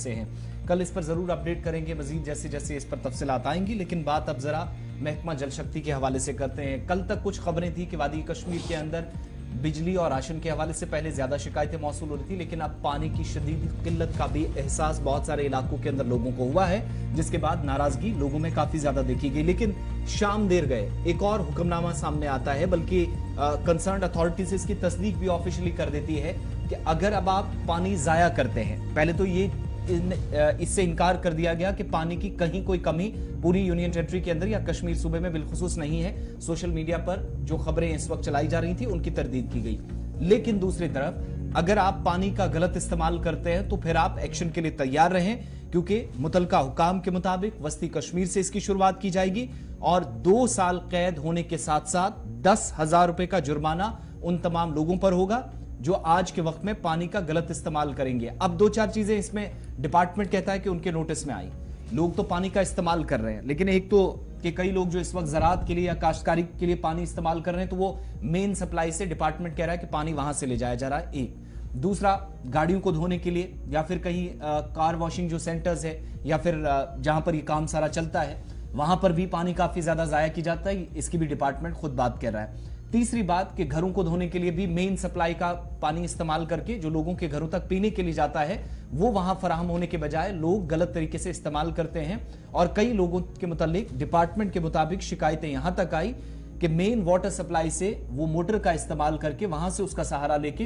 से हैं। कल इस पर जरूर अपडेट करेंगे मजीद जैसे जैसे इस पर तफसीलात आएंगी। लेकिन बात अब जरा महकमा जल शक्ति के हवाले से करते हैं। कल तक कुछ खबरें थी कि वादी कश्मीर के अंदर बिजली और राशन के हवाले से पहले ज्यादा शिकायतें मौसूल हो रही थी, लेकिन अब पानी की शदीद किल्लत का भी एहसास बहुत सारे इलाकों के अंदर लोगों को हुआ है, जिसके बाद नाराजगी लोगों में काफी ज्यादा देखी गई। लेकिन शाम देर गए एक और हुक्मनामा सामने आता है, बल्कि कंसर्न अथॉरिटीज इसकी तस्दीक भी ऑफिशियली कर देती है कि अगर अब आप पानी जाया करते हैं, पहले तो ये इससे इनकार कर दिया गया कि पानी की कहीं कोई कमी पूरी यूनियन टेरिटरी के अंदर या कश्मीर सूबे में बिलखुसूस नहीं है। सोशल मीडिया पर जो खबरें इस वक्त चलाई जा रही थी उनकी तरदीद की गई। लेकिन दूसरी तरफ अगर आप पानी का गलत इस्तेमाल करते हैं तो फिर आप एक्शन के लिए तैयार रहें, क्योंकि मुतलका हुकाम के मुताबिक वस्ती कश्मीर से इसकी शुरुआत की जाएगी और 2 साल कैद होने के साथ साथ 10,000 रुपए का जुर्माना उन तमाम लोगों पर होगा जो आज के वक्त में पानी का गलत इस्तेमाल करेंगे। अब 2-4 चीजें इसमें डिपार्टमेंट कहता है कि उनके नोटिस में आई। लोग तो पानी का इस्तेमाल कर रहे हैं, लेकिन एक तो कि कई लोग जो इस वक्त ज़राअत के लिए या काश्तकारी के लिए पानी इस्तेमाल कर रहे हैं तो वो मेन सप्लाई से डिपार्टमेंट कह रहा है कि पानी वहां से ले जाया जा रहा है। एक दूसरा, गाड़ियों को धोने के लिए या फिर कहीं कार वॉशिंग जो सेंटर्स है या फिर जहां पर ये काम सारा चलता है वहां पर भी पानी काफी ज्यादा जाया की जाता है, इसकी भी डिपार्टमेंट खुद बात कर रहा है। तीसरी बात कि घरों को धोने के लिए भी मेन सप्लाई का पानी इस्तेमाल करके जो लोगों के घरों तक पीने के लिए जाता है वो वहां फराहम होने के बजाय लोग गलत तरीके से इस्तेमाल करते हैं। और कई लोगों के मुतालिक डिपार्टमेंट के मुताबिक शिकायतें यहां तक आई कि मेन वाटर सप्लाई से वो मोटर का इस्तेमाल करके वहां से उसका सहारा लेके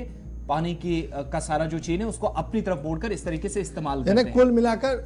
पानी की का सारा जो चेन है उसको अपनी तरफ मोड़कर इस तरीके से इस्तेमाल करते हैं। कुल मिलाकर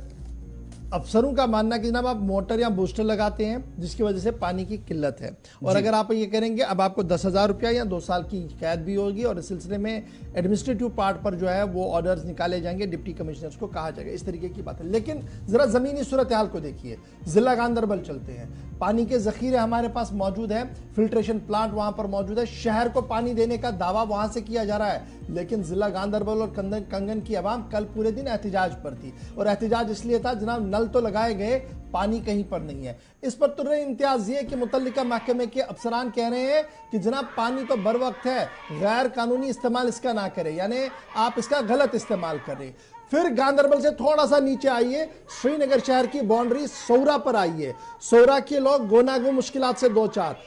अफसरों का मानना कि जनाब आप मोटर या बूस्टर लगाते हैं जिसकी वजह से पानी की किल्लत है, और अगर आप ये करेंगे अब आपको 10,000 रुपया या 2 साल की कैद भी होगी, और इस सिलसिले में एडमिनिस्ट्रेटिव पार्ट पर जो है वो ऑर्डर्स निकाले जाएंगे, डिप्टी कमिश्नर्स को कहा जाएगा, इस तरीके की बात है। लेकिन जरा जमीनी सूरत हाल को देखिए। जिला गांधरबल चलते हैं, पानी के जखीरे हमारे पास मौजूद है, फिल्ट्रेशन प्लांट वहां पर मौजूद है, शहर को पानी देने का दावा वहां से किया जा रहा है, लेकिन जिला गांधरबल और कंगन की आवाम कल पूरे दिन एहतजाज पर थी। और एहतजाज इसलिए था जनाब नल तो लगाए गए, पानी कहीं पर नहीं है। इस पर तुर्र इम्तियाज ये कि मुतल्लिका महकमे के अफसरान कह रहे हैं कि जनाब पानी तो बर वक्त है, गैर कानूनी इस्तेमाल इसका ना करें, यानी आप इसका गलत इस्तेमाल करें। फिर गांधरबल से थोड़ा सा नीचे आइए, श्रीनगर शहर की बाउंड्री सौरा पर आइए। सौरा के लोग गोनागो मुश्किलात से 2-4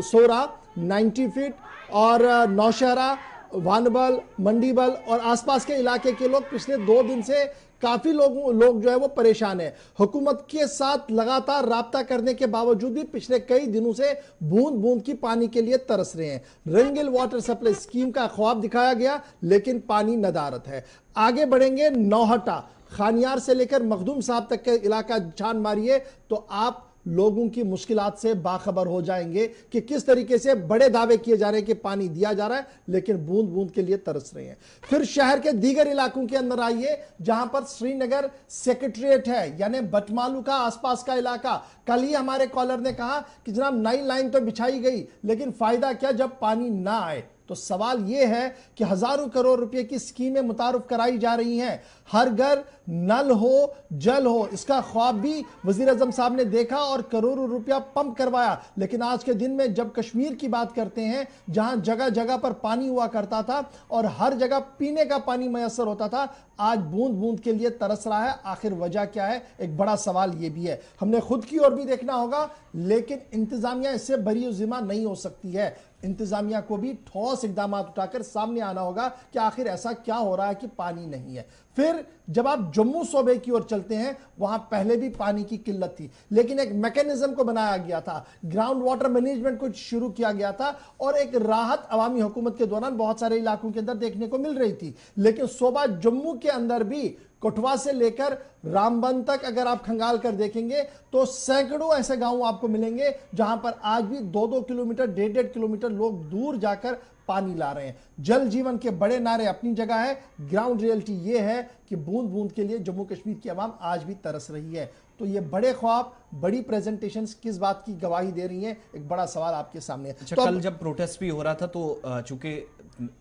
सौरा 90 फीट और नौशहरा, वानबल, मंडीबल और आसपास के इलाके के लोग पिछले 2 दिन से काफी लोग जो है वो परेशान है। हुकूमत के साथ लगातार राब्ता करने के बावजूद भी पिछले कई दिनों से बूंद बूंद की पानी के लिए तरस रहे हैं। रंगिल वाटर सप्लाई स्कीम का ख्वाब दिखाया गया, लेकिन पानी नदारत है। आगे बढ़ेंगे, नौहटा, खानियार से लेकर मखदूम साहब तक के इलाका छान मारिए तो आप लोगों की मुश्किलात से बाखबर हो जाएंगे कि किस तरीके से बड़े दावे किए जा रहे हैं कि पानी दिया जा रहा है, लेकिन बूंद बूंद के लिए तरस रहे हैं। फिर शहर के दीगर इलाकों के अंदर आइए जहां पर श्रीनगर सेक्रेटरीट है, यानी बटमालू का आसपास का इलाका। कल ही हमारे कॉलर ने कहा कि जनाब नई लाइन तो बिछाई गई, लेकिन फायदा क्या जब पानी ना आए। तो सवाल यह है कि हजारों करोड़ रुपए की स्कीमें मुतारुफ कराई जा रही हैं, हर घर नल हो, जल हो, इसका ख्वाब भी वजीर आजम साहब ने देखा और करोड़ों रुपया पंप करवाया। लेकिन आज के दिन में जब कश्मीर की बात करते हैं, जहां जगह जगह पर पानी हुआ करता था और हर जगह पीने का पानी मैसर होता था, आज बूंद बूंद के लिए तरस रहा है। आखिर वजह क्या है? एक बड़ा सवाल यह भी है, हमने खुद की ओर भी देखना होगा, लेकिन इंतजामिया इससे बरी जिम्मा नहीं हो सकती है। इंतजामिया को भी ठोस इकदाम उठाकर सामने आना होगा कि आखिर ऐसा क्या हो रहा है कि पानी नहीं है। फिर जब आप जम्मू सूबे की ओर चलते हैं, वहां पहले भी पानी की किल्लत थी, लेकिन एक मैकेनिज्म को बनाया गया था, ग्राउंड वाटर मैनेजमेंट को शुरू किया गया था और एक राहत अवामी हुकूमत के दौरान बहुत सारे इलाकों के अंदर देखने को मिल रही थी। लेकिन सूबा जम्मू के अंदर भी कठुआ से लेकर रामबन तक अगर आप खंगाल कर देखेंगे तो सैकड़ों ऐसे गांव आपको मिलेंगे जहां पर आज भी 2-2 किलोमीटर 1.5 किलोमीटर लोग दूर जाकर पानी ला रहे हैं। जल जीवन के बड़े नारे अपनी जगह है, ग्राउंड रियलिटी यह है कि बूंद बूंद के लिए जम्मू कश्मीर की आवाम आज भी तरस रही है। तो ये बड़े ख्वाब, बड़ी प्रेजेंटेशंस किस बात की गवाही दे रही हैं, एक बड़ा सवाल आपके सामने है। अच्छा, तो कल जब प्रोटेस्ट भी हो रहा था तो चूंकि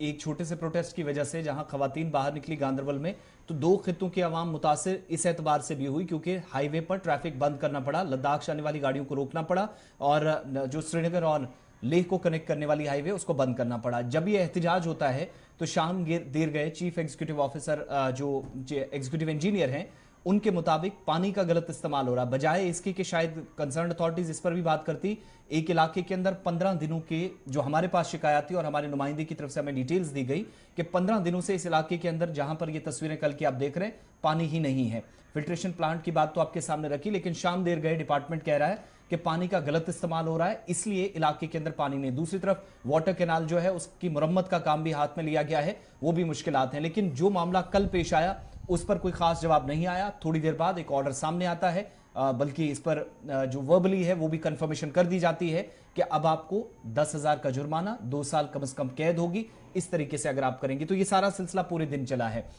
एक छोटे से प्रोटेस्ट की वजह से जहां खवातीन बाहर निकली गांधरबल में, तो 2 खित्तों की आवाम मुतासिर इस एतबार से भी हुई क्योंकि हाईवे पर ट्रैफिक बंद करना पड़ा, लद्दाख से आने वाली गाड़ियों को रोकना पड़ा और जो श्रीनगर और लेह को कनेक्ट करने वाली हाईवे उसको बंद करना पड़ा। जब ये एहतिजाज होता है तो शाम देर गए चीफ एग्जीक्यूटिव ऑफिसर जो एग्जीक्यूटिव इंजीनियर हैं उनके मुताबिक पानी का गलत इस्तेमाल हो रहा, बजाय इसके कि शायद कंसर्न अथॉरिटीज इस पर भी बात करती। एक इलाके के अंदर 15 दिनों के जो हमारे पास शिकायत थी और हमारे नुमाइंदे की तरफ से हमें डिटेल्स दी गई कि 15 दिनों से इस इलाके के अंदर, जहां पर ये तस्वीरें कल की आप देख रहे हैं, पानी ही नहीं है। फिल्ट्रेशन प्लांट की बात तो आपके सामने रखी, लेकिन शाम देर गए डिपार्टमेंट कह रहा है कि पानी का गलत इस्तेमाल हो रहा है, इसलिए इलाके के अंदर पानी नहीं। दूसरी तरफ वाटर कैनाल जो है उसकी मुरम्मत का काम भी हाथ में लिया गया है, वो भी मुश्किलात हैं। लेकिन जो मामला कल पेश आया उस पर कोई खास जवाब नहीं आया। थोड़ी देर बाद एक ऑर्डर सामने आता है, बल्कि इस पर जो वर्बली है वो भी कंफर्मेशन कर दी जाती है कि अब आपको 10,000 का जुर्माना, 2 साल कम से कम कैद होगी। इस तरीके से अगर आप करेंगे तो ये सारा सिलसिला पूरे दिन चला है।